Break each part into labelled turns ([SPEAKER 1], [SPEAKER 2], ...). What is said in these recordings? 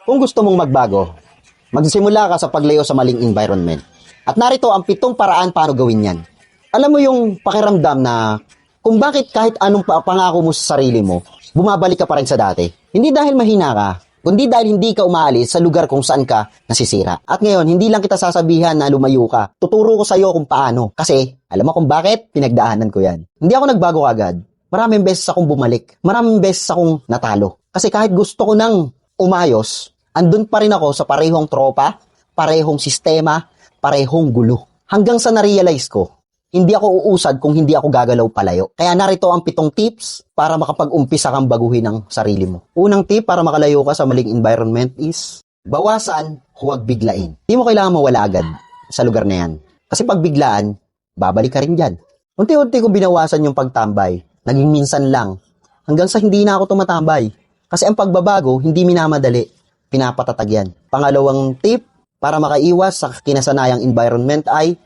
[SPEAKER 1] Kung gusto mong magbago, magsisimula ka sa paglayo sa maling environment. At narito ang 7 paraan paano gawin yan. Alam mo yung pakiramdam na kung bakit kahit anong pangako mo sa sarili mo, bumabalik ka pa rin sa dati. Hindi dahil mahina ka, kundi dahil hindi ka umaalis sa lugar kung saan ka nasisira. At ngayon, hindi lang kita sasabihan na lumayo ka. Tuturo ko sa iyo kung paano. Kasi, alam mo kung bakit? Pinagdaanan ko yan. Hindi ako nagbago agad. Maraming beses akong bumalik. Maraming beses akong natalo. Kasi kahit gusto ko nang umayos, andun pa rin ako sa parehong tropa, parehong sistema, parehong gulo. Hanggang sa na-realize ko, hindi ako uusad kung hindi ako gagalaw palayo. Kaya narito ang 7 tips para makapag-umpisa kang baguhin ang sarili mo. Unang tip para makalayo ka sa maling environment is, bawasan, huwag biglain. Hindi mo kailangan mawala agad sa lugar na yan. Kasi pag biglaan, babalik ka rin dyan. Unti-unti kong binawasan yung pagtambay. Naging minsan lang. Hanggang sa hindi na ako tumatambay. Kasi ang pagbabago, hindi minamadali. Pinapatatag yan. Pangalawang tip para makaiwas sa kinasanayang environment ay,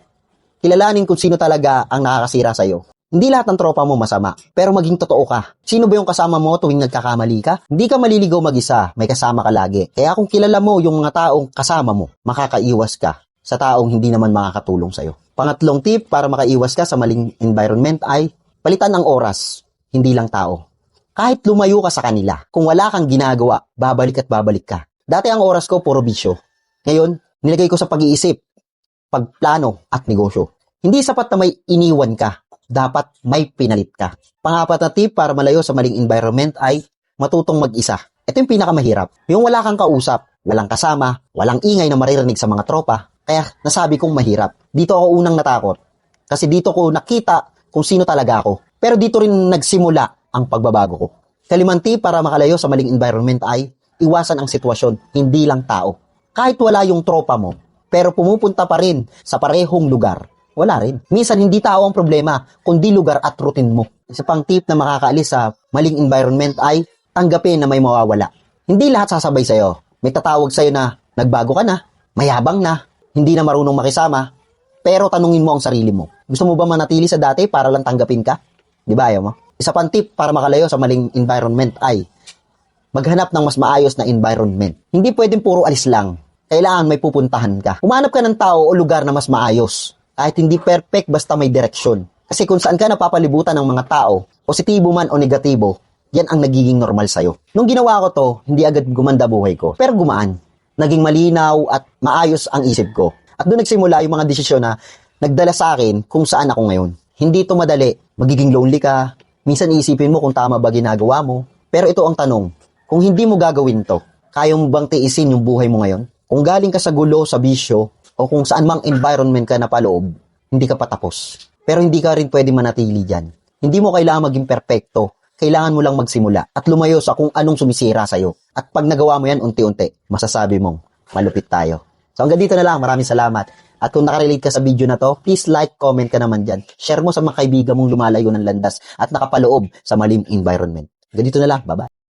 [SPEAKER 1] kilalanin kung sino talaga ang nakakasira sa'yo. Hindi lahat ng tropa mo masama, pero maging totoo ka. Sino ba yung kasama mo tuwing nagkakamali ka? Hindi ka maliligaw mag-isa, may kasama ka lagi. Kaya kung kilala mo yung mga taong kasama mo, makakaiwas ka sa taong hindi naman makakatulong sa'yo. Pangatlong tip para makaiwas ka sa maling environment ay, palitan ang oras, hindi lang tao. Kahit lumayo ka sa kanila, kung wala kang ginagawa, babalik at babalik ka. Dati ang oras ko puro bisyo. Ngayon, nilagay ko sa pag-iisip, pagplano at negosyo. Hindi sapat na may iniwan ka, dapat may pinalit ka. Pang-apat na tip para malayo sa maling environment ay matutong mag-isa. Ito yung pinakamahirap. Yung wala kang kausap, walang kasama, walang ingay na maririnig sa mga tropa, kaya nasabi kong mahirap. Dito ako unang natakot. Kasi dito ko nakita kung sino talaga ako. Pero dito rin nagsimula ang pagbabago ko. Kalimang tip para makalayo sa maling environment ay iwasan ang sitwasyon, hindi lang tao. Kahit wala yung tropa mo, pero pumupunta pa rin sa parehong lugar, wala rin. Minsan hindi tao ang problema, kundi lugar at routine mo. Isa pang tip na makakaalis sa maling environment ay tanggapin na may mawawala. Hindi lahat sasabay sa'yo. May tatawag sa'yo na nagbago ka na, mayabang na, hindi na marunong makisama, pero tanungin mo ang sarili mo. Gusto mo ba manatili sa dati para lang tanggapin ka? Di ba ayaw mo? Isa pang tip para makalayo sa maling environment ay maghanap ng mas maayos na environment. Hindi pwedeng puro alis lang. Kailangan may pupuntahan ka. Humanap ka ng tao o lugar na mas maayos. Kahit hindi perfect, basta may direksyon. Kasi kung saan ka napapalibutan ng mga tao, positibo man o negatibo, yan ang nagiging normal sa'yo. Nung ginawa ko to, hindi agad gumanda buhay ko. Pero gumaan. Naging malinaw at maayos ang isip ko. At doon nagsimula yung mga desisyon na nagdala sa akin kung saan ako ngayon. Hindi ito madali. Magiging lonely ka. Minsan iisipin mo kung tama ba ginagawa mo. Pero ito ang tanong. Kung hindi mo gagawin to, kaya mo bang tiisin yung buhay mo ngayon? Kung galing ka sa gulo, sa bisyo, o kung saan mang environment ka na paloob, hindi ka patapos. Pero hindi ka rin pwede manatili dyan. Hindi mo kailangan maging perpekto. Kailangan mo lang magsimula at lumayo sa kung anong sumisira sa'yo. At pag nagawa mo yan unti-unti, masasabi mong malupit tayo. So hanggang dito na lang. Maraming salamat. At kung nakarelate ka sa video na to, please like, comment ka naman dyan. Share mo sa mga kaibigan mong lumalayo ng landas at nakapaloob sa maling environment. Hanggang dito na lang. Bye-bye.